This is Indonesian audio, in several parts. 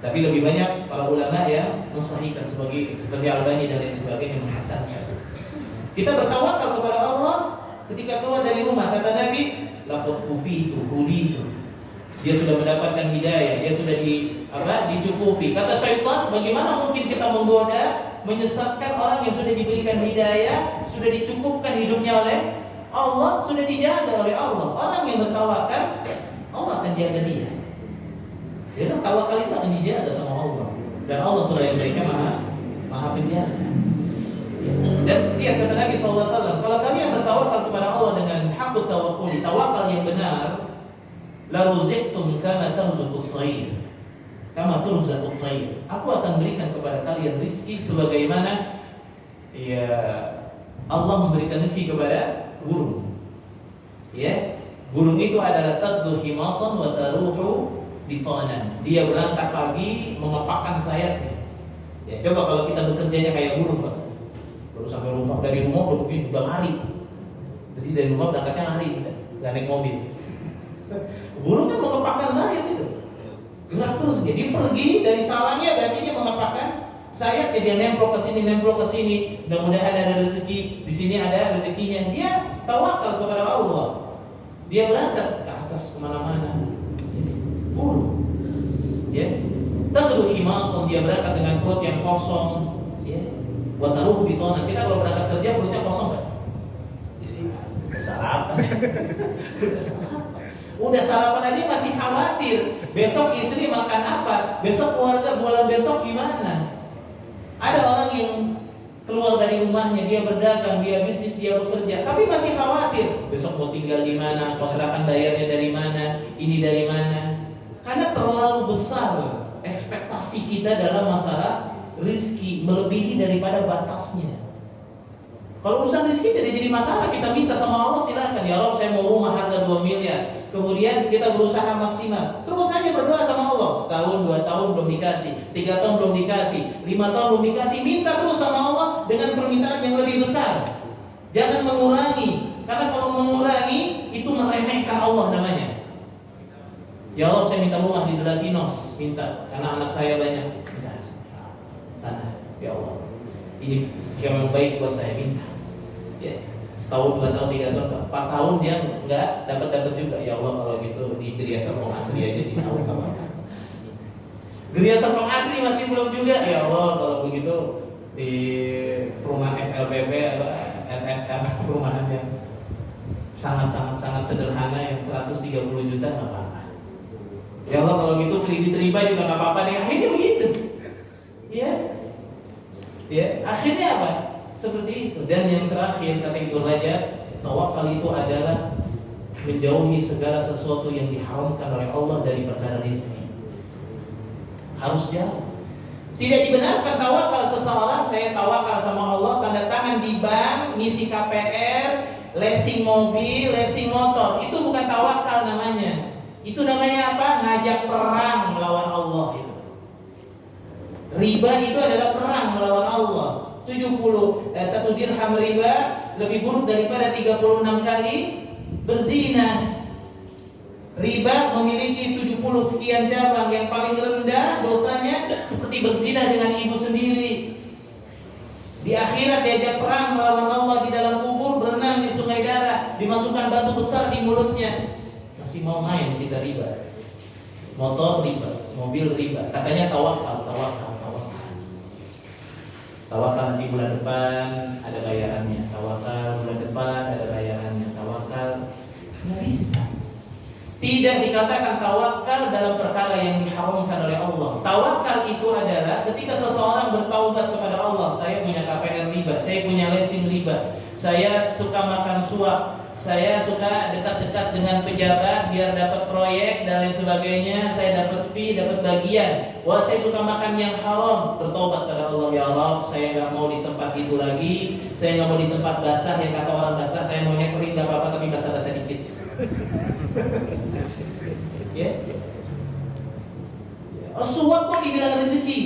Tapi lebih banyak para ulama yang mensahihkan seperti Albani dan lain sebagainya menghasankan. Kita bertawakal kepada Allah ketika keluar dari rumah. Kata Nabi, laqad kufitu huditu. Dia sudah mendapatkan hidayah, dia sudah dicukupi. Kata syaitan, bagaimana mungkin kita menggoda, menyesatkan orang yang sudah diberikan hidayah, sudah dicukupkan hidupnya oleh Allah, sudah dijaga oleh Allah. Orang yang bertawakal, Allah akan jaga dia. Dia kan tawakal itu akan dijaga sama Allah. Dan Allah sudah yang mereka maha penjaga. Dan dia kata Nabi SAW, kalau kalian bertawakal kepada Allah dengan haqqut tawakkul, tawakal yang benar, la ruzqtum kama tarzuqut tayr. Kama turzaqut tayr. Aku akan berikan kepada kalian rizki sebagaimana ya Allah memberikan rizki kepada burung. Ya, burung itu adalah taddu himasan wa taruhu bitanan. Dia berangkat pagi mengepakkan sayapnya. Ya, coba kalau kita bekerjanya kayak burung, Pak. Baru sampai rumah, dari rumah udah lari. Jadi dari rumah berangkatnya lari, nggak naik mobil. Burung kan mengepakkan sayap itu. Gerak terus, jadi pergi dari sarangnya berarti dia mengepakkan sayap, dia nemplok ke sini. Mudah-mudahan ada rezeki, di sini ada rezekinya. Dia tawakal kepada Allah. Dia berangkat ke atas kemana-mana. Burung, ya. Taqdu himasan, dia berangkat dengan perut yang kosong, ya. Wa taruhu bitana. Kita kalau berangkat kerja perutnya kosong enggak? Isi sarapan. Udah sarapan aja masih khawatir. Besok istri makan apa? Besok keluarga bulan besok gimana? Ada orang yang keluar dari rumahnya, dia berdagang, dia bisnis, dia bekerja, tapi masih khawatir. Besok mau tinggal di mana? Kontrakan bayarnya dari mana? Ini dari mana? Karena terlalu besar ekspektasi kita dalam masalah rizki, melebihi daripada batasnya. Kalau urusan rizki tidak jadi masalah, kita minta sama Allah, silakan ya Allah, saya mau rumah harga 2 miliar. Kemudian kita berusaha maksimal. Terus saja berdoa sama Allah. Setahun, 2 tahun belum dikasih, 3 tahun belum dikasih, 5 tahun belum dikasih. Minta terus sama Allah dengan permintaan yang lebih besar. Jangan mengurangi, karena kalau mengurangi itu meremehkan Allah namanya. Ya Allah, saya minta rumah di Latinos, minta karena anak saya banyak. Tanah, ya Allah, ini yang baik buat saya, minta. Ya, setahun, 2 tahun, 3 tahun, 4 tahun dia nggak dapat juga. Ya Allah, kalau gitu di Geria Serpong Asri aja di sawah apa? Geria Serpong Asri masih belum juga. Ya Allah, kalau begitu di perumahan FLPP atau LSM, perumahan yang sangat sederhana yang 130 juta nggak apa-apa. Ya Allah, kalau gitu kredit riba juga nggak apa-apa deh. Akhirnya begitu. Ya, akhirnya apa? Seperti itu. Dan yang terakhir kata Ibnu Rajab, tawakal itu adalah menjauhi segala sesuatu yang diharamkan oleh Allah dari perkara rezeki. Harus jauh. Tidak dibenarkan tawakal seseorang, saya tawakal sama Allah, tanda tangan di bank, ngisi KPR, leasing mobil, leasing motor. Itu bukan tawakal namanya. Itu namanya apa? Ngajak perang melawan Allah itu. Riba itu adalah perang melawan Allah. 1 dirham riba lebih buruk daripada 36 kali berzina. Riba memiliki 70 sekian cabang, yang paling rendah dosanya seperti berzina dengan ibu sendiri. Di akhirat diajak perang melawan Allah di dalam kubur, berenang di sungai darah, dimasukkan batu besar di mulutnya. Masih mau main kita riba. Motor riba, mobil riba. Katanya tawakal. Tawakal nanti bulan depan ada bayarannya. Tawakal bulan depan ada bayarannya. Tawakal nggak bisa. Tidak dikatakan tawakal dalam perkara yang diharamkan oleh Allah. Tawakal itu adalah ketika seseorang bertaubat kepada Allah. Saya punya KPR riba, saya punya leasing riba, saya suka makan suap, saya suka dekat-dekat dengan pejabat biar dapat proyek dan lain sebagainya, saya dapat fee, dapat bagian. Wah, saya suka makan yang haram. Bertobat kepada Allah, ya Allah, saya nggak mau di tempat itu lagi, saya nggak mau di tempat basah yang kata orang basah, saya maunya kering nggak apa-apa tapi basah-basah dikit. Ya. Suap kok dibilang rezeki?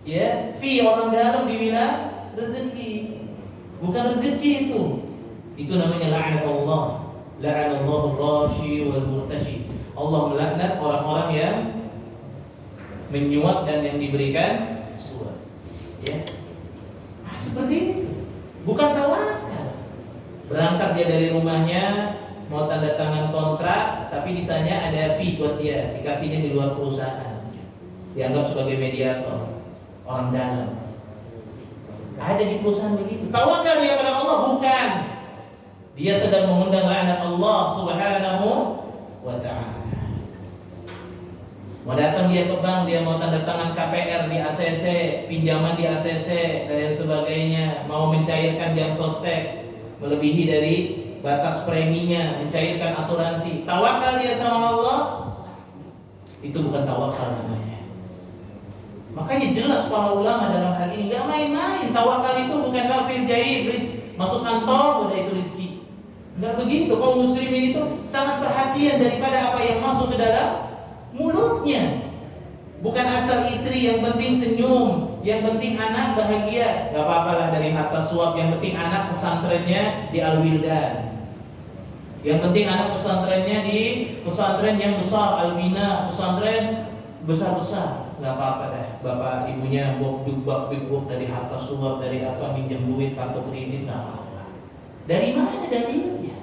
Ya, fee orang dalam dibilang rezeki. Bukan rezeki itu. Itu namanya la'nat Allah. La'anallahu ar-rashi wal murtashi. Allah melaknat orang-orang yang menyuap dan yang diberikan suap. Ya. Nah, seperti itu. Bukan tawakal. Berangkat dia dari rumahnya mau tanda tangan kontrak, tapi di sana ada fee buat dia, dikasihnya di luar perusahaan. Dianggap sebagai mediator, orang dalam. Ada di perusahaan begitu. Tawakal dia pada Allah bukan. Dia sedang mengundang laknat Allah Subhanahu wa ta'ala. Mau datang dia ke bank, dia mau tanda tangan KPR di ACC, pinjaman di ACC dan lain sebagainya, mau mencairkan jam sostek melebihi dari batas preminya, mencairkan asuransi. Tawakal dia sama Allah, itu bukan tawakal namanya. Makanya jelas para ulama dalam hal ini nggak main-main. Tawakal itu bukan nafil jaib, masuk kantor udah itu rezeki. Nggak begitu. Kaum muslimin itu sangat perhatian daripada apa yang masuk ke dalam mulutnya. Bukan asal istri yang penting senyum, yang penting anak bahagia. Gak apa-apa lah dari harta suap, yang penting anak pesantrennya di Al-Wildan. Yang penting anak pesantrennya di pesantren yang besar, Al-Bina, pesantren besar-besar. Gak apa-apa dah. Bapak ibunya buk dari harta suap, dari apa minjem duit, kartu kredit, gak apa-apa. Dari mana dalilnya?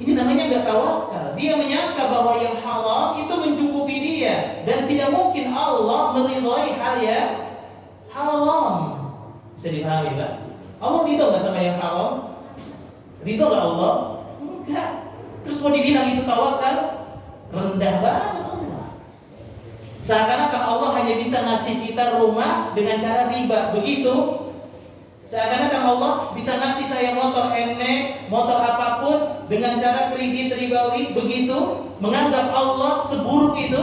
Ini namanya gak tawakal. Dia menyangka bahwa yang haram itu mencukupi dia, dan tidak mungkin Allah meridhai hal yang haram. Bisa dipahami, Pak? Allah ridho gak sama yang haram? Ridho gak Allah? Enggak. Terus mau dibilang itu tawakal? Rendah banget Allah. Seakan-akan Allah hanya bisa ngasih kita rumah dengan cara riba. Begitu. Seakan-akan Allah bisa ngasih saya motor NX, motor apapun dengan cara kredit ribawi. Begitu, menganggap Allah seburuk itu.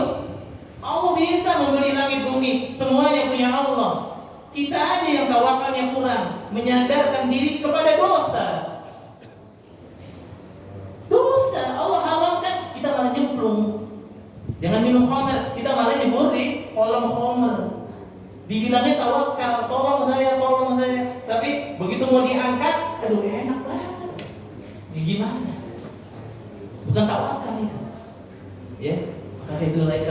Allah bisa memberi langit bumi, semuanya punya Allah. Kita aja yang tawakalnya kurang, menyandarkan diri kepada dosa. Dosa, Allah haramkan, kita malah nyemplung. Jangan minum khamr, kita malah nyebur di kolam khamr. Dibilangnya tawakal, tolong saya. Tapi begitu mau diangkat, aduh enak banget. Ini gimana? Bukan tawakal itu. Ya, kata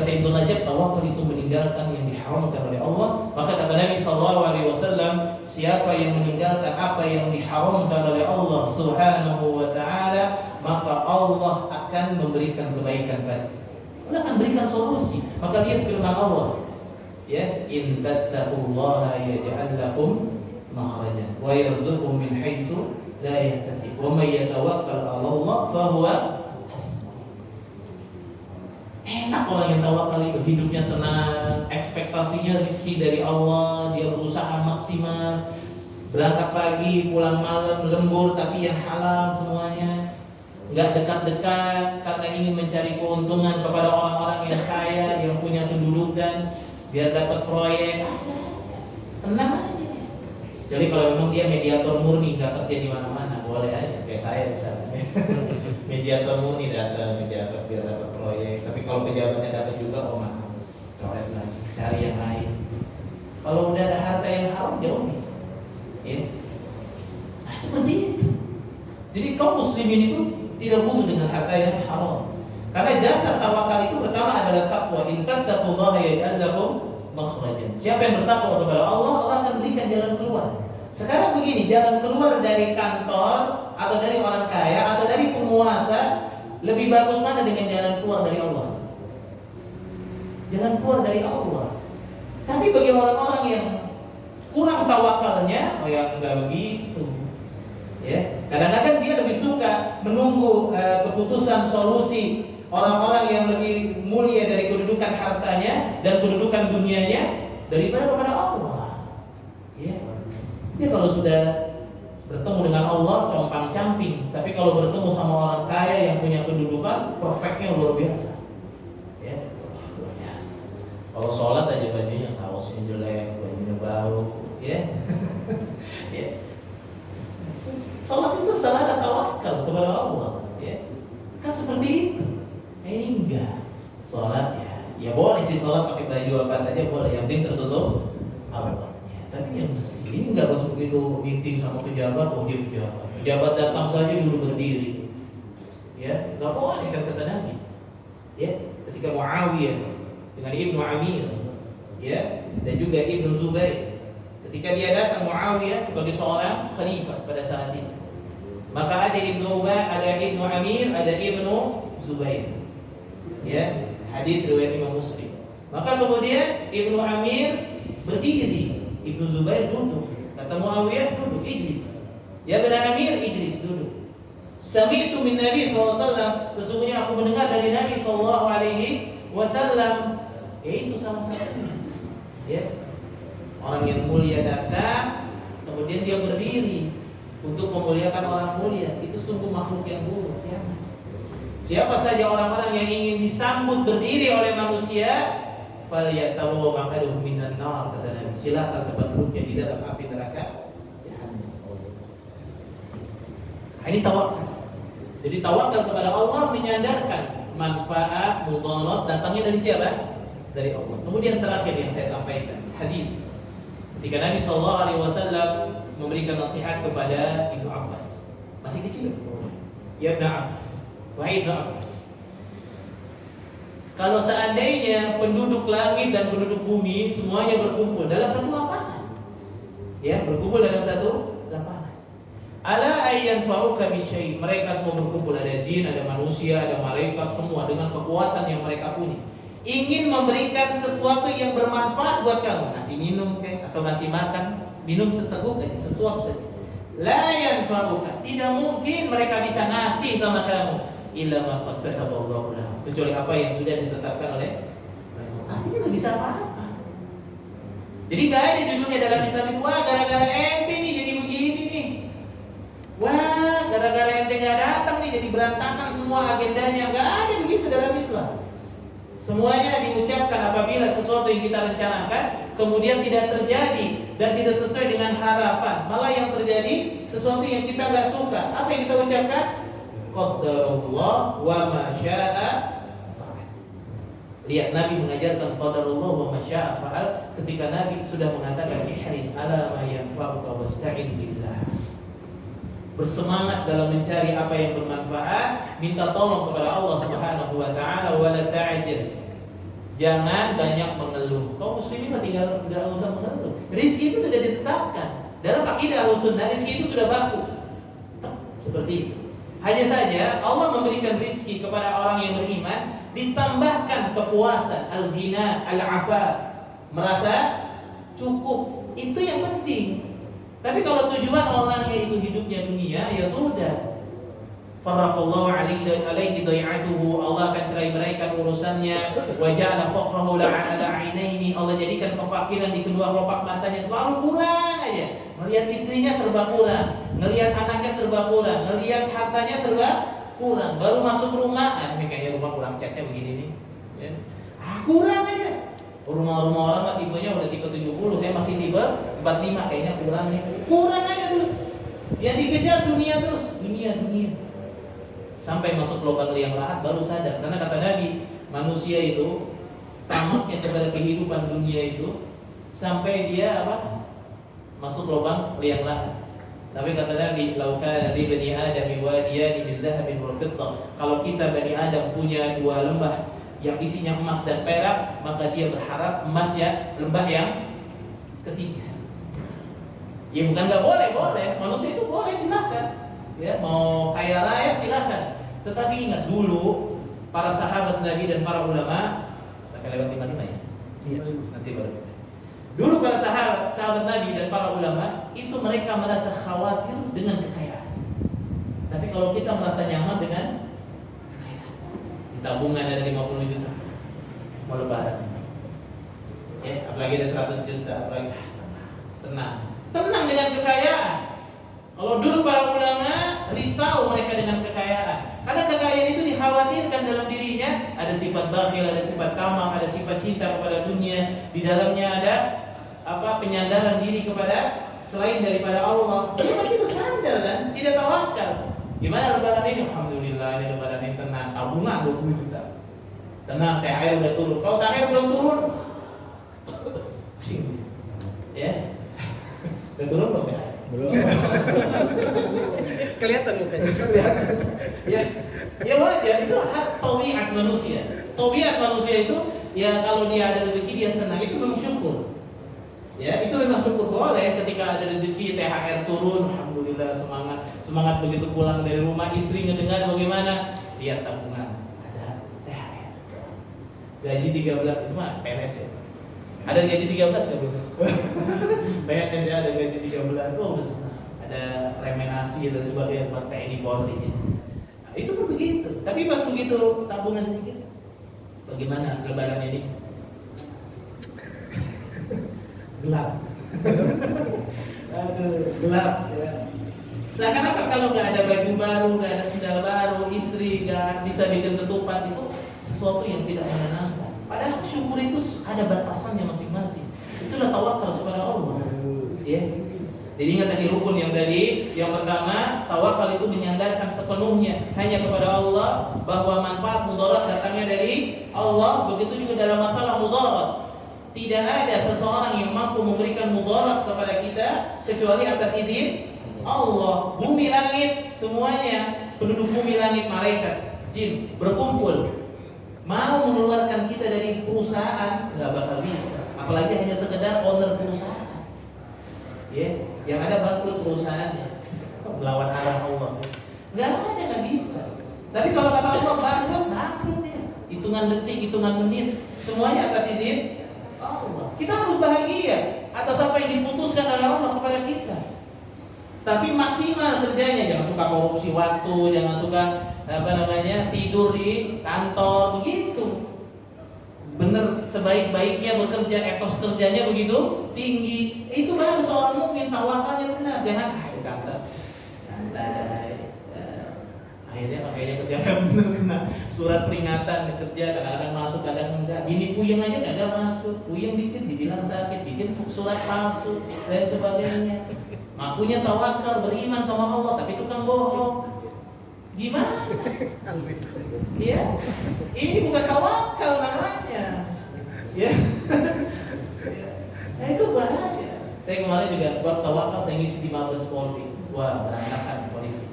Ibnu Rajab, tawakal itu meninggalkan yang diharamkan oleh Allah. Maka kata Nabi SAW, siapa yang meninggalkan apa yang diharamkan oleh Allah Subhanahu wa ta'ala, maka Allah akan memberikan kebaikan bagi. Allah akan berikan solusi. Maka lihat firman Allah, ya, in tattaqullaha yaj'al lakum makhrajan wa yarzuqhu min haitsu la yahtasib wa may yatawakkal 'ala Allah fa huwa hasbuh. Enak orang yang tawakal itu, hidupnya tenang, ekspektasinya rezeki dari Allah, dia berusaha maksimal, berangkat pagi, pulang malam, lembur tapi yang halal semuanya. Enggak dekat-dekat karena ingin mencari keuntungan kepada orang-orang yang kaya, yang punya kedudukan, biar dapat proyek. Tenang aja. Jadi kalau memang dia mediator murni, nggak kerja di mana-mana, boleh aja. Kayak saya misalnya, mediator murni datang, mediator biar dapat proyek. Tapi kalau pejabatnya dapat juga, oh maaf, coret lagi, cari yang lain. Kalau udah ada harta yang haram, jauh nih. Ya. Nah seperti itu. Jadi kaum muslimin itu tidak butuh dengan harta yang haram. Karena dasar tawakal itu pertama adalah takwa. In tattaqullaha yaj'al lakum makhrajan. Siapa yang bertakwa kepada Allah, Allah akan berikan jalan keluar. Sekarang begini, jalan keluar dari kantor atau dari orang kaya atau dari penguasa, lebih bagus mana dengan jalan keluar dari Allah? Jalan keluar dari Allah. Tapi bagi orang-orang yang kurang tawakalnya, oh ya enggak begitu. Ya, kadang-kadang dia lebih suka menunggu keputusan solusi orang-orang yang lebih mulia dari kedudukan hartanya dan kedudukan dunianya daripada kepada Allah. Ya. Dia kalau sudah bertemu dengan Allah compang-camping, tapi kalau bertemu sama orang kaya yang punya kedudukan, perfectnya luar biasa. Ya, luar biasa. Kalau sholat aja bajunya kaosnya jelek, bajunya bau, ya. Ya. Sholat itu salah tawakal kepada Allah, ya. Kan seperti itu. Ini enggak. Sholat ya boleh sih sholat pakai baju apa saja boleh, yang penting tertutup auratnya. Tapi yang bersih ini enggak harus begitu meeting sama pejabat, oh dia pejabat. Pejabat datang saja dulu berdiri. Ya, enggak boleh kata Nabi. Ya, ketika Muawiyah dengan Ibnu Amir, ya, dan juga Ibnu Zubair. Ketika dia datang Muawiyah sebagai seorang khalifah pada saat itu, maka ada Ibnu Amir, ada Ibnu Zubair. Ya, hadis riwayat Imam Muslim. Maka kemudian Ibnu Amir berdiri, Ibnu Zubair duduk. Kata Muawiyah, duduk, ijlis. Ya benar Amir, ijlis, duduk. Sami'tu min Nabi SAW, sesungguhnya aku mendengar dari Nabi SAW, yaitu sama-sama. Ya, orang yang mulia datang, kemudian dia berdiri untuk memuliakan orang mulia. Itu sungguh makhluk yang buruk. Ya. Siapa saja orang-orang yang ingin disambut berdiri oleh manusia, falyatawu maq'adahu minan nar, kata Nabi. Silakan tempat duduknya di dalam api neraka Jahannam. Ini tawakal. Jadi tawakal kepada Allah menyandarkan manfaat, mudarat datangnya dari siapa? Dari Allah. Kemudian terakhir yang saya sampaikan, hadis ketika Nabi SAW memberikan nasihat kepada Ibnu Abbas, masih kecil. Ya Ibnu Abbas, wahai Ibnu Abbas, kalau seandainya penduduk langit dan penduduk bumi semuanya berkumpul dalam satu lapangan, ya, berkumpul dalam satu lapangan, ala ayyan fa'uka bisyai, mereka semua berkumpul, ada jin, ada manusia, ada malaikat, semua dengan kekuatan yang mereka punya, ingin memberikan sesuatu yang bermanfaat buat kamu, ngasih minum kayak, atau ngasih makan, minum seteguk kayak, sesuatu saja, la yanfa'uka, tidak mungkin mereka bisa ngasih sama kamu, illa ma qad kataballahu lahum, kecuali apa yang sudah ditetapkan oleh Allah. Artinya nggak bisa apa-apa. Jadi nggak ada judulnya dalam Islam itu, wah gara-gara ente nih jadi begini nih, wah gara-gara ente nggak datang nih jadi berantakan semua agendanya. Nggak ada begitu dalam Islam. Semuanya diucapkan apabila sesuatu yang kita rencanakan kemudian tidak terjadi dan tidak sesuai dengan harapan, malah yang terjadi sesuatu yang kita nggak suka. Apa yang kita ucapkan? Qadarullah wa ma syaa fa'al. Lihat Nabi mengajarkan qadarullah wa ma syaa fa'al ketika Nabi sudah mengatakan ihris ala ma yanfa'uka wasta'in billah. Bersemangat dalam mencari apa yang bermanfaat, minta tolong kepada Allah Subhanahu wa taala, wa la ta'jiz. Jangan banyak mengeluh. Kaum muslimin tinggal enggak usah mengeluh. Rezeki itu sudah ditetapkan. Dalam akidah Ahlussunnah rezeki itu sudah baku. Seperti itu. Hanya saja Allah memberikan rizki kepada orang yang beriman, ditambahkan kepuasan, al-ghina, al-afaf, merasa cukup. Itu yang penting. Tapi kalau tujuan orangnya itu hidupnya dunia, ya sudah. Farraqallahu alaihi dai'atuhu, Allah akan cerai beraikan urusannya. Wa ja'ala faqrahu ala 'ainaini, Allah jadikan kefakiran di kedua kelopak matanya, selalu kurang aja. Melihat istrinya serba kurang, ngelihat anaknya serba kurang, ngelihat hartanya serba kurang. Baru masuk rumah, ini kayaknya rumah kurang catnya begini nih, ya. Kurang aja. Rumah-rumah orang mah tipenya udah tipe 70, saya masih tipe 45, kayaknya kurang nih. Kurang aja terus. Yang dikejar dunia terus, dunia. Sampai masuk lubang liang lahat baru sadar. Karena kata Nabi, manusia itu tamaknya kepada kehidupan dunia itu sampai dia apa? Masuk lubang liang lahat. Sampai kata Nabi, "Lauka li bani Adam wadiyani min dhahabin wa fiddah." Kalau kita Bani Adam punya dua lembah yang isinya emas dan perak, maka dia berharap emas ya lembah yang ketiga. Ya bukan nggak boleh, manusia itu boleh, silakan. Ya mau kaya raya silakan. Tetapi ingat dulu para sahabat Nabi dan para ulama, sampai lewat 55 ya. Iya, nanti baru. Dulu para sahabat Nabi dan para ulama itu mereka merasa khawatir dengan kekayaan. Tapi kalau kita merasa nyaman dengan kekayaan, di tabungan ada 50 juta, mau lebaran, ya, apalagi ada 100 juta, apalagi tenang dengan kekayaan. Kalau dulu para ulama risau mereka dengan kekayaan, karena kekayaan itu dikhawatirkan dalam dirinya ada sifat bakhil, ada sifat tamak, ada sifat cinta kepada dunia, di dalamnya ada penyandaran diri kepada selain daripada Allah. Dia nanti bersandar kan, tidak tawakal. Gimana lebaran ini? Alhamdulillah ini lebaran ini tenang, tabungan 20 juta. Tenang, THR udah turun. Kalau THR belum turun, pusing. Ya. Udah turun belum ya? Belum. Kelihatan mukanya. Ya wajar, itu hak tabiat manusia. Tabiat manusia itu ya kalau dia ada rezeki dia senang, itu memang syukur. Ya, itu memang syukur. Boleh ketika ada rezeki THR turun, alhamdulillah, semangat begitu pulang dari rumah, istri ngedengar bagaimana, lihat tabungan ada THR. Gaji 13 itu mah PNS ya. Ada gaji 13 nggak bisa? PNS ya ada gaji 13, oh udah senang. Ada remenasi dan sebagainya buat TNI Polri. Nah, itu pun begitu. Tapi pas begitu tabungan sedikit, bagaimana lebaran ini? Gelap. Aduh, gelap ya. Seakan-akan kalau nggak ada baju baru, nggak ada sendal baru, istri nggak bisa bikin ketupat, itu sesuatu yang tidak menyenangkan. Padahal syukur itu ada batasannya masing-masing. Itulah tawakal kepada Allah. Ya. Jadi ingat tadi rukun yang tadi, yang pertama, tawakal itu menyandarkan sepenuhnya hanya kepada Allah, bahwa manfaat mudarat datangnya dari Allah. Begitu juga dalam masalah mudarat. Tidak ada seseorang yang mampu memberikan mudarat kepada kita kecuali atas izin Allah. Bumi langit semuanya, penduduk bumi langit, malaikat, jin berkumpul mau mengeluarkan kita dari perusahaan, nggak bakal bisa. Apalagi hanya sekedar owner perusahaan. Ya, yang ada bangkrut perusahaannya, melawan arah Allah. Nggak bisa. Tapi kalau kata Allah bangkrut ya. Hitungan detik, hitungan menit, semuanya atas izin Allah. Kita harus bahagia atas apa yang diputuskan oleh Allah kepada kita. Tapi maksimal kerjanya, jangan suka korupsi waktu, jangan suka tidur di kantor begitu. Bener, sebaik-baiknya bekerja, etos kerjanya begitu tinggi. Itu baru soal mungkin tawakalnya benar. Jangan di kantor santai. Akhirnya ketika benar kena surat peringatan kerja, kadang-kadang masuk, kadang enggak. Ini puyeng aja enggak masuk, puyeng dikit dibilang sakit, bikin surat palsu dan sebagainya. Ngakunya tawakal, beriman sama Allah, tapi tukang bohong. Gimana? Ya, ini bukan tawakal namanya. Ya, nah itu bahaya. Saya kemarin juga buat tawakal, saya ngisi di Mabes Polri. Wah, berantakan polisi.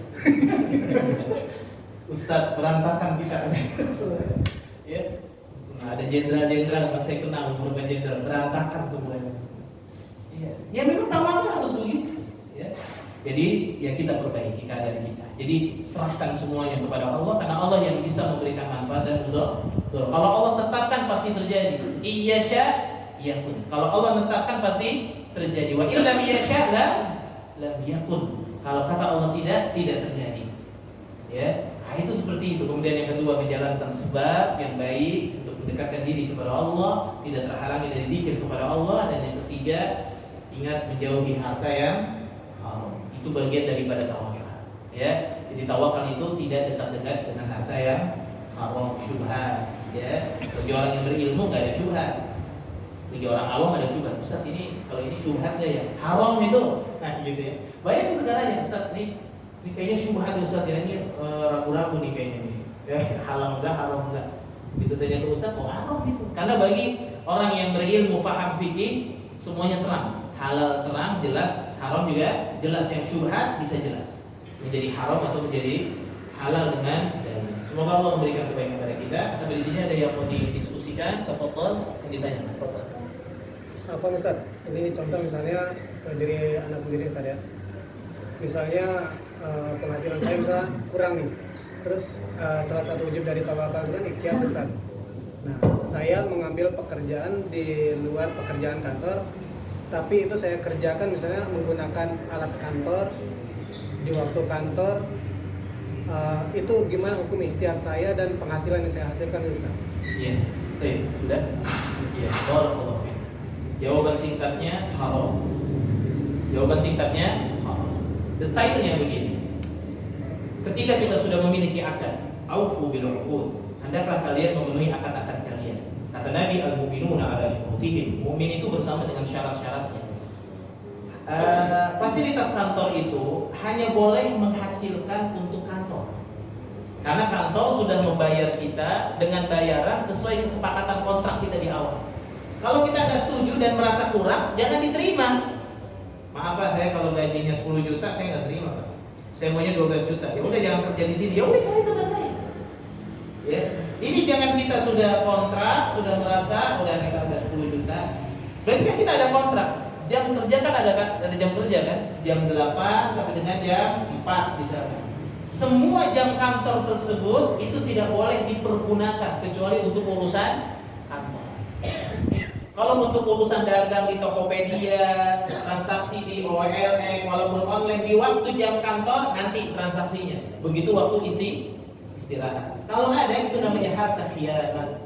Ustadz, berantakan kita. Ya, nah, ada jenderal-jenderal, saya kenal beberapa jenderal, berantakan semuanya. Ya memang tawakal harus begitu. Ya. Jadi ya kita perbaiki keadaan kita. Jadi serahkan semuanya kepada Allah, karena Allah yang bisa memberikan manfaat dan mudarat. Kalau Allah tetapkan pasti terjadi. Iyasya yakun. Kalau Allah tetapkan pasti terjadi. Wa illam yasya lam yakun. Kalau kata Allah tidak terjadi. Ya, nah, itu seperti itu. Kemudian yang kedua, menjalankan sebab yang baik untuk mendekatkan diri kepada Allah, tidak terhalangi dari zikir kepada Allah. Dan yang ketiga, ingat menjauhi harta yang haram. Itu bagian daripada tawakal. Ya, jadi tawakal itu tidak dekat-dekat dengan harta yang haram, syubhat. Ya, bagi orang yang berilmu nggak ada syubhat. Bagi orang awam ada syubhat. Ustaz, ini kalau ini syubhat nggak ya? Haram itu. Nah, gitu ya. Banyak sekarang ya, Ustaz, ini kayaknya syubhat Ustaz ya, ini ragu-ragu nih kayaknya nih. Ya, halal enggak, haram enggak. Gitu tanya ke Ustaz, oh haram gitu. Karena bagi orang yang berilmu, paham fikih, semuanya terang. Halal terang, jelas, haram juga jelas. Yang syubhat bisa jelas menjadi haram atau menjadi halal dengan dalil. Semoga Allah memberikan kebaikan kepada kita. Sampai di sini ada yang mau didiskusikan, tafadhol, yang ditanya. Apa Ustaz? Ini contoh misalnya dari anak sendiri Ustaz ya. Misalnya penghasilan saya misalnya kurang nih. Terus salah satu wujud dari tawakal itu kan ikhtiar Ustaz. Nah, saya mengambil pekerjaan di luar pekerjaan kantor, tapi itu saya kerjakan misalnya menggunakan alat kantor di waktu kantor. Itu gimana hukum ikhtiar saya dan penghasilan yang saya hasilkan Ustaz? Iya, sudah. Iya, barakallahu fiik. Jawaban singkatnya haram. Jawaban singkatnya haram. Detailnya begini. Ketika kita sudah memiliki akad, aufu bil uqud, hendaklah kalian memenuhi akad-akad kalian. Kata Nabi, al-mu'minuna ala syurutihim. Mukmin itu bersama dengan syarat-syaratnya. Fasilitas kantor itu hanya boleh menghasilkan untuk kantor. Karena kantor sudah membayar kita dengan bayaran sesuai kesepakatan kontrak kita di awal. Kalau kita nggak setuju dan merasa kurang, jangan diterima. Maaf Pak, saya kalau gajinya 10 juta saya nggak terima Pak. Saya maunya 12 juta. Ya udah jangan kerja di sini. Ya udah cari tempat lain. Ya. Ini jangan kita sudah kontrak, sudah merasa udah kita ada 10 juta. Berarti kan kita ada kontrak. Jam kerja kan ada jam kerja kan? Jam 8 sampai dengan jam 4 misalnya. Semua jam kantor tersebut itu tidak boleh dipergunakan kecuali untuk urusan kantor. Kalau untuk urusan dagang di Tokopedia, transaksi di OLX, walaupun online di waktu jam kantor nanti transaksinya. Begitu waktu istirahat. Kalau ada itu namanya harta khianat.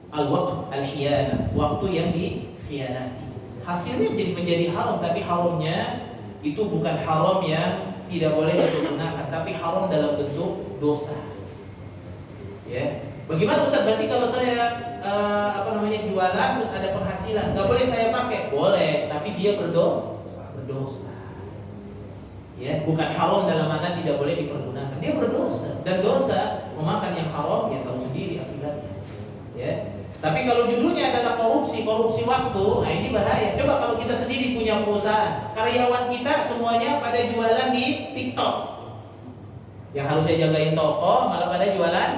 Al-waqt al-khianat, waktu yang dikhianati. Hasilnya menjadi haram, tapi haramnya itu bukan haram yang tidak boleh digunakan, tapi haram dalam bentuk dosa. Ya. Bagaimana Ustaz? Berarti kalau saya jualan terus ada penghasilan, nggak boleh saya pakai? Boleh, tapi dia berdosa. Ya, bukan haram dalam mana tidak boleh dipergunakan. Dia berdosa, dan dosa memakan yang haram ya tahu sendiri akibatnya. Ya. Tapi kalau judulnya adalah korupsi waktu, nah ini bahaya. Coba kalau kita sendiri punya perusahaan, karyawan kita semuanya pada jualan di TikTok. Yang harusnya jagain toko malah pada jualan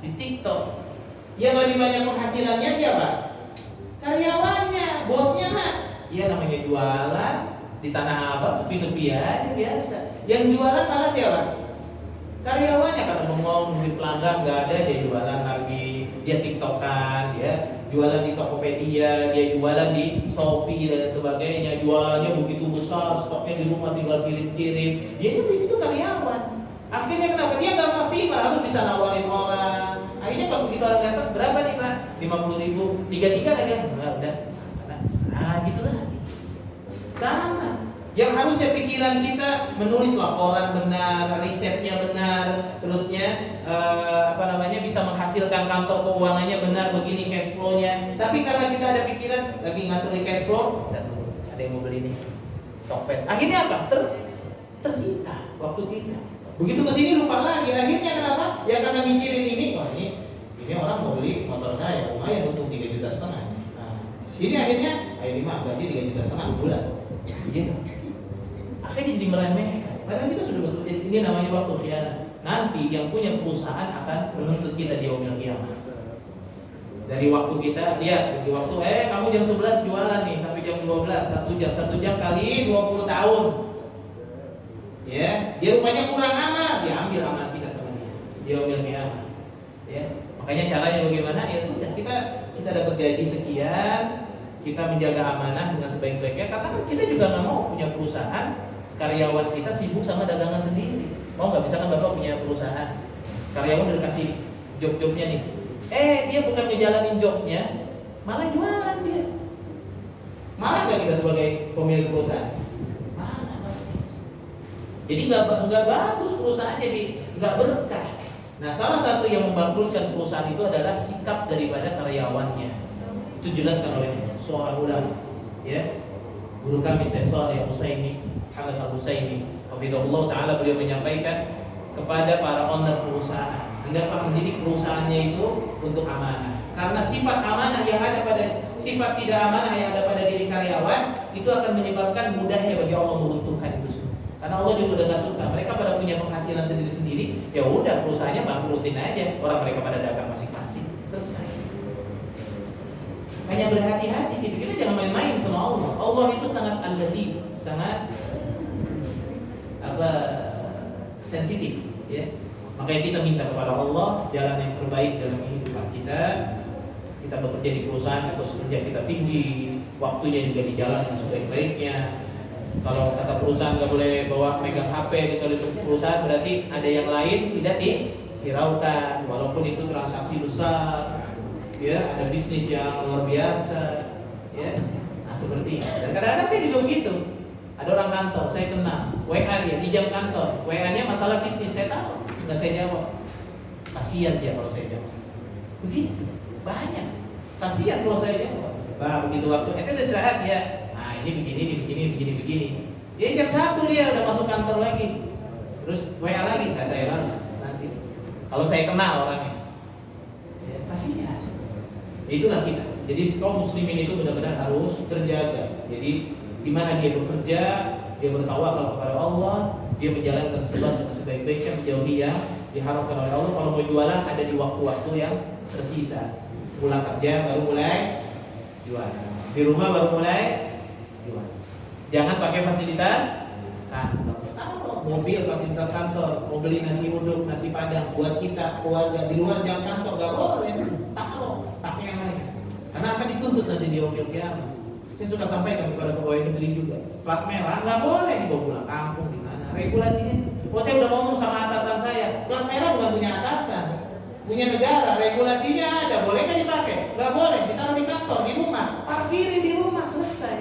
di TikTok. Yang lebih banyak penghasilannya siapa? Karyawannya, bosnya mah. Iya namanya jualan di Tanah Abang sepi-sepi aja biasa. Yang jualan malah siapa? Karyawannya, karena mungkin pelanggan nggak ada, dia jualan lagi. Dia TikTokan, dia jualan di Tokopedia, dia jualan di Shopee dan sebagainya. Jualannya begitu besar, stoknya di rumah tinggal kirim-kirim. Dia itu di situ karyawan. Akhirnya kenapa? Dia nggak maksimal, harus bisa nawarin orang. Akhirnya pas begitu orang datang, berapa nih Pak? 50.000, 33 lagi. Enggak, udah. Gitu lah. Sama. Yang harusnya pikiran kita menulis laporan benar, risetnya benar, terusnya bisa menghasilkan kantor keuangannya benar, begini cash flow-nya. Tapi karena kita ada pikiran lagi ngatur di cash flow, ada yang mau beli nih Tokped. Akhirnya apa? Tersita waktu kita. Begitu kesini lupa lagi. Akhirnya kenapa? Ya karena mikirin ini, ini orang mau beli motor saya, lumayan untuk 3,5 juta. Nah, ini akhirnya, ayo 5 berarti 3,5 juta bulan. Gitu. Akhirnya jadi meremehkan. Padahal kita sudah betul. Ini namanya waktu khianat. Nanti yang punya perusahaan akan menuntut kita di yaumil qiyamah. Dari waktu kita, lihat di waktu kamu jam 11 jualan nih sampai jam 12, 1 jam kali 20 tahun. Ya, dia rupanya kurang amal, diambil amal kita sama dia di yaumil qiyamah. Ya. Makanya caranya bagaimana? Ya sudah, kita dapat gaji sekian, kita menjaga amanah dengan sebaik-baiknya, karena kan kita juga nggak mau punya perusahaan karyawan kita sibuk sama dagangan sendiri. Mau nggak? Bisa kan Bapak punya perusahaan, karyawan udah kasih job-jobnya nih, dia bukan ngejalanin jobnya, malah jualan dia. Marah nggak kita sebagai pemilik perusahaan? Marah pasti. Jadi nggak bagus perusahaan, jadi nggak berkah. Nah, salah satu yang membangkrutkan perusahaan itu adalah sikap daripada karyawannya. Itu jelaskan oleh seorang ulama, ya, guru kami Syekh Shalih Al-Utsaimin, Hamad Al-Utsaimin, hafizahullah taala, beliau menyampaikan kepada para owner perusahaan, hendaklah mendidik perusahaannya itu untuk amanah. Karena sifat amanah yang ada pada sifat tidak amanah yang ada pada diri karyawan itu akan menyebabkan mudahnya bagi Allah meruntuhkan itu semua. Karena Allah juga udah gak suka. Mereka pada punya penghasilan sendiri-sendiri, ya udah perusahaannya bangkrutin aja. Orang mereka pada dagang masing-masing, selesai. Hanya berhati-hati gitu. Kita jangan main-main sama Allah. Allah itu sangat al-latif, sangat sensitif, ya. Makanya kita minta kepada Allah jalan yang terbaik dalam kehidupan kita. Kita bekerja di perusahaan atau kerja kita tinggi, waktunya juga di jalan yang sebaik-baiknya. Kalau kata perusahaan nggak boleh bawa megang HP di perusahaan, berarti ada yang lain tidak dihiraukan, walaupun itu transaksi besar. Ya, ada bisnis yang luar biasa, ya. Nah, seperti itu. Dan kadang-kadang saya juga begitu. Ada orang kantor, saya kenal, WA dia di jam kantor, WA-nya masalah bisnis, saya tahu, nggak saya jawab. Kasihan dia kalau saya jawab. Begitu, banyak. Kasihan kalau saya jawab. Begitu waktu, udah istirahat ya. Nah, ini begini. Dia jam 1 dia udah masuk kantor lagi. Terus WA lagi, nggak saya balas nanti. Kalau saya kenal orangnya, ya, kasihan. Itulah kita. Jadi kaum muslimin itu benar-benar harus terjaga. Jadi di mana dia bekerja, dia bertawakal kepada Allah, dia menjalankan sebab dengan sebaik-baiknya, menjauhi yang diharamkan oleh Allah. Kalau mau jualan ada di waktu-waktu yang tersisa. Pulang kerja baru mulai jualan. Di rumah baru mulai jualan. Jangan pakai fasilitas kantor. Taruh mobil fasilitas kantor, mau beli nasi uduk, nasi padang buat kita keluarga di luar jam kantor nggak boleh. Taruh, pakai yang lain. Karena akan dituntut nanti di yaumil qiyamah. Saya suka sampaikan kepada pegawai negeri juga. Plat merah nggak boleh dibawa pulang kampung di mana? Regulasinya. Oh, saya udah ngomong sama atasan saya. Plat merah bukan punya atasan, punya negara. Regulasinya ada. Boleh nggak dipakai? Nggak boleh. Ditaruh di kantor, di rumah. Parkirin di rumah, selesai.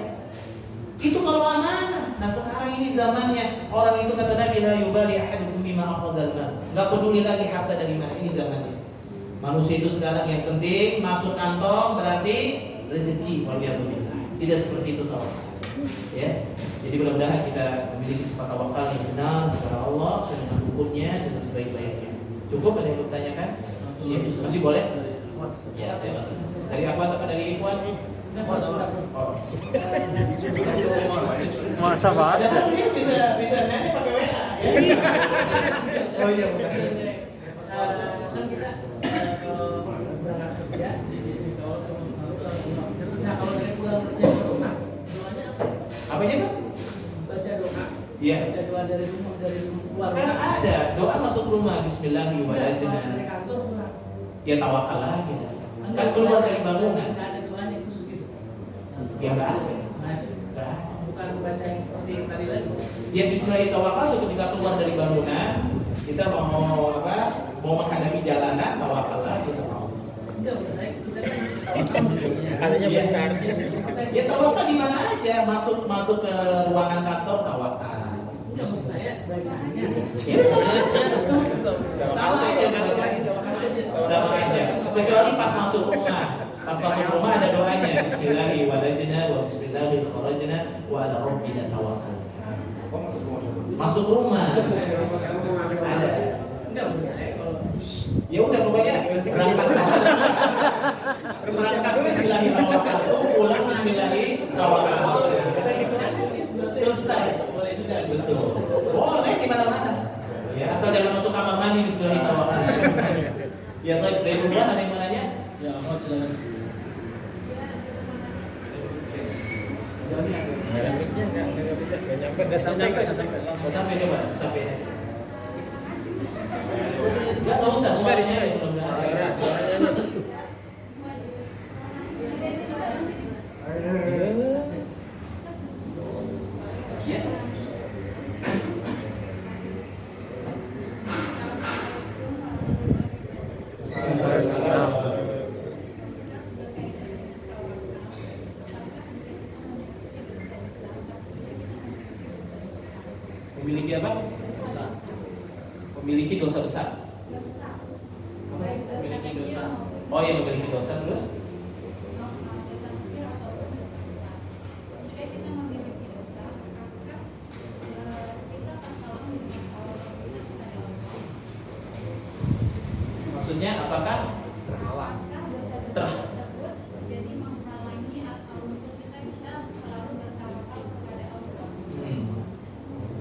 Itu kalau amanah. Nah sekarang ini zamannya orang itu kata Nabi la yubali ahadukum bima akhadhal mal. Enggak peduli lagi harta dari mana. Ini zamannya. Manusia itu sekarang yang penting masuk kantong berarti rezeki. Waliyadzubillah. Tidak seperti itu tahu. Ya. Jadi mudah-mudahan kita memiliki sifat tawakal yang benar kepada Allah dengan rukunnya dan sebaik-baiknya. Cukup ada yang bertanyakan? Ya, masih boleh? Ya, saya masih. Dari Akhwat apa dari Ikhwan? Masa banget. Ada tapi bisa nanti pakai WA. Oh iya bukan. Kan kita kalau berangkat kerja di sini kalau nah kalau dari pulang kerja ke rumah doanya apa? Apanya tuh? Baca doa. Iya. Baca doa dari rumah keluar. Kan ada doa masuk rumah Bismillahirrahmanirrahim. Dari kantor pulang. Ya tawakal aja. Kan keluar dari bangunan. Nggak ada doanya khusus gitu. Ya nggak ada. Nggak ada. Bukan baca yang seperti yang tadi lagi. Ya Bismillah tawakal itu ketika keluar dari bangunan kita mau apa? Mau menghadapi jalanan tawakal aja sama Allah. Enggak, menurut saya kita kan tawakal. Adanya Iya. benar. Ya tawakal di mana aja, masuk ke ruangan kantor tawakal. Enggak, maksud saya bacaannya. Ya, sama aja sama aja. Kecuali pas masuk rumah. Pas masuk rumah ada doanya. Bismillahirrahmanirrahim wa bismillahirrahmanirrahim wa ala rabbina tawakkal. Masuk rumah. Ada. Enggak, menurut saya kalau Ya udah pokoknya berangkat Bismillahirrahmanirrahim, pulang Bismillahirrahmanirrahim. Selesai. boleh juga Betul. Boleh di mana-mana. Ya, asal jangan masuk kamar mandi Bismillahirrahmanirrahim. Ya, baik. Dari rumah ada yang mau nanya? Ya, mau silakan. Nggak bisa, nggak nyampe, nggak sampai. Mau sampai coba, sampai. Enggak usah suaranya ya, mudah-mudahan. Iya. Memiliki apa? Dosa. Memiliki dosa besar. Memiliki dosa. Oh ya, memiliki dosa terus? Maksudnya apakah ter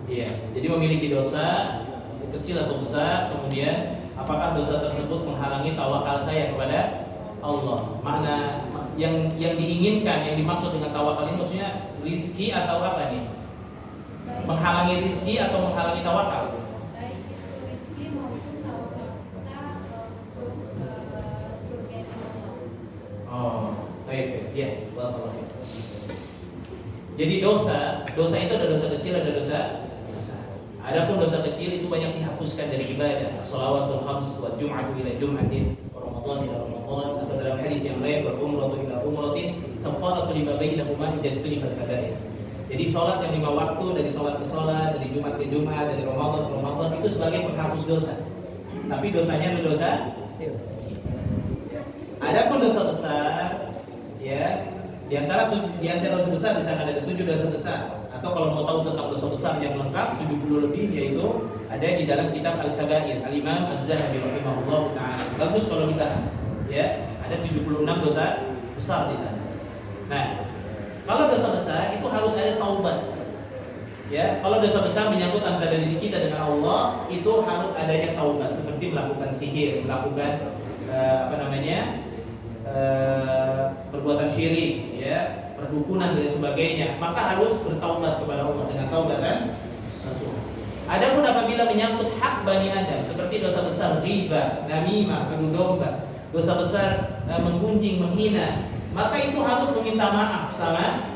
Iya, jadi memiliki dosa kecil atau besar, kemudian apakah dosa tersebut menghalangi tawakal saya kepada Allah? Makna yang diinginkan, yang dimaksud dengan tawakal ini maksudnya rizki atau apa nih? Menghalangi rizki atau menghalangi tawakal? Oh, baik, ya, barakallahu. Jadi dosa itu ada dosa kecil, ada dosa besar. Adapun dosa kecil itu banyak dihapuskan dari ibadah. Shalawatul khams wa jum'atu ila jum'atin wa ramadan ila ramadan, atau dalam hadis yang lain wa umratu ila umratin kafaratu lima bainahuma ijtanibat kaba'ir. Jadi sholat yang 5 waktu, dari sholat ke sholat, dari Jumat ke Jumat, dari Ramadan ke Ramadan, itu sebagai penghapus dosa. Tapi dosanya itu dosa kecil. Adapun dosa besar, ya, di antara dosa besar misalkan ada 7 dosa besar, atau kalau mau tahu tentang dosa besar yang lengkap 70 lebih, yaitu ada di dalam kitab Al-Kabair Al-Imam Az-Zahabi rahimahullah taala. Bagus kalau dibahas, ya. Ada 76 dosa besar di sana. Nah, kalau dosa besar itu harus ada taubat. Ya, kalau dosa besar menyangkut antara diri kita dengan Allah, itu harus adanya taubat, seperti melakukan sihir, melakukan perbuatan syirik, ya, perdukunan dan sebagainya. Maka harus bertaubat kepada Allah dengan taubatan nasuha. Adapun apabila menyangkut hak Bani Adam, seperti dosa besar ghibah, namimah, adu domba, dosa besar menggunjing, menghina, maka itu harus meminta maaf sama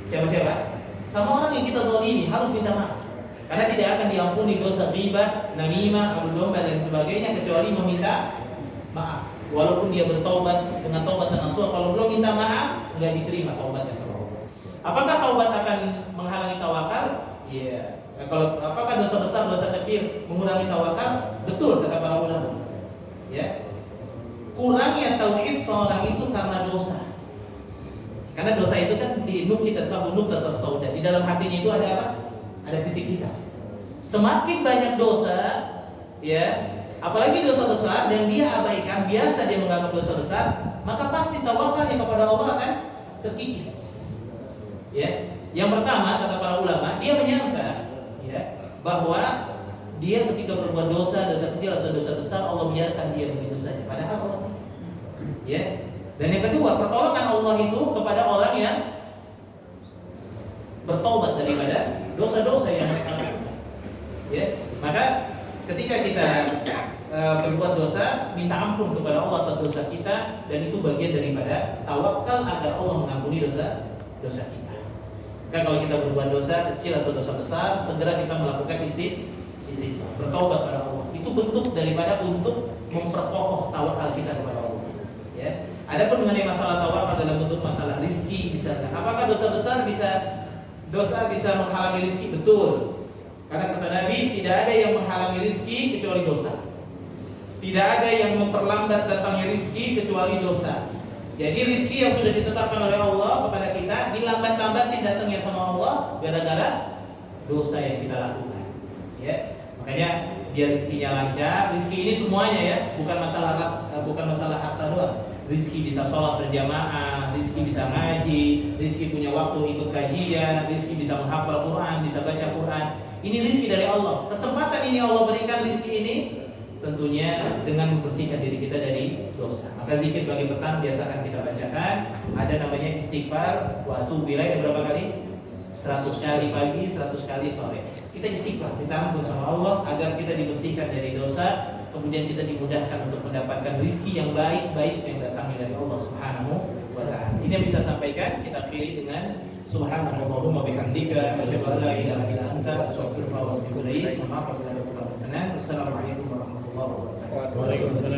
siapa? Sama orang yang kita zalimi, harus minta maaf. Karena tidak akan diampuni dosa ghibah, namimah, adu domba dan sebagainya kecuali meminta maaf. Walaupun dia bertaubat dengan taubat dan nasuha, kalau belum minta maaf, enggak diterima taubatnya sama Allah. Apakah taubat akan menghalangi tawakal? Iya. Kalau apakah dosa besar, dosa kecil mengurangi tawakal? Betul kata para ulama. Ya. Kurangnya tauhid seorang itu karena dosa. Karena dosa itu kan di nukta sauda. Di dalam hatinya itu ada apa? Ada titik hitam. Semakin banyak dosa, ya, apalagi dosa besar dan dia abaikan, biasa dia menganggap dosa besar, maka pasti tawakalnya kepada Allah akan terkikis. Ya. Yang pertama kata para ulama, dia menyangka, ya, bahwa dia ketika berbuat dosa kecil atau dosa besar, Allah biarkan dia begitu saja. Padahal Allah, ya. Dan yang kedua, pertolongan Allah itu kepada orang yang bertobat daripada dosa-dosa yang mereka lakukan. Ya, maka ketika kita berbuat dosa, minta ampun kepada Allah atas dosa kita, dan itu bagian daripada tawakal agar Allah mengampuni dosa kita. Kan kalau kita berbuat dosa kecil atau dosa besar, segera kita melakukan istighfar, bertobat kepada Allah. Itu bentuk daripada untuk memperkokoh tawakal kita kepada Allah. Ya. Adapun mengenai masalah tawakal dalam bentuk masalah rizki, misalkan, apakah dosa besar bisa menghalangi rizki? Betul. Karena kata Nabi, tidak ada yang menghalangi rizki kecuali dosa. Tidak ada yang memperlambat datangnya rizki kecuali dosa. Jadi rizki yang sudah ditetapkan oleh Allah kepada kita dilambat-lambatin datangnya sama Allah gara-gara dosa yang kita lakukan. Ya, makanya biar rizkinya lancar. Rizki ini semuanya ya, bukan masalah harta doang. Rizki bisa sholat berjamaah, rizki bisa ngaji, rizki punya waktu ikut kajian, rizki bisa menghafal Quran, bisa baca Quran. Ini rizki dari Allah. Kesempatan ini Allah berikan rizki ini tentunya dengan membersihkan diri kita dari dosa. Maka zikir bagi petang biasakan kita bacakan. Ada namanya istighfar. Waktu wilayah berapa kali? 100 kali pagi, 100 kali sore. Kita istighfar, kita ampun sama Allah agar kita dibersihkan dari dosa. Kemudian kita dimudahkan untuk mendapatkan rizki yang baik-baik yang datang dari Allah Subhanahu wa ta'ala. Ini yang bisa sampaikan. Kita akhiri dengan subhanallahumma bihamdika asyhadu an la ilaha illa anta astaghfiruka wa atubu ilaik. Maaf apabila ada kekurangan. Assalamualaikum warahmatullahi wabarakatuh. Waalaikumsalam.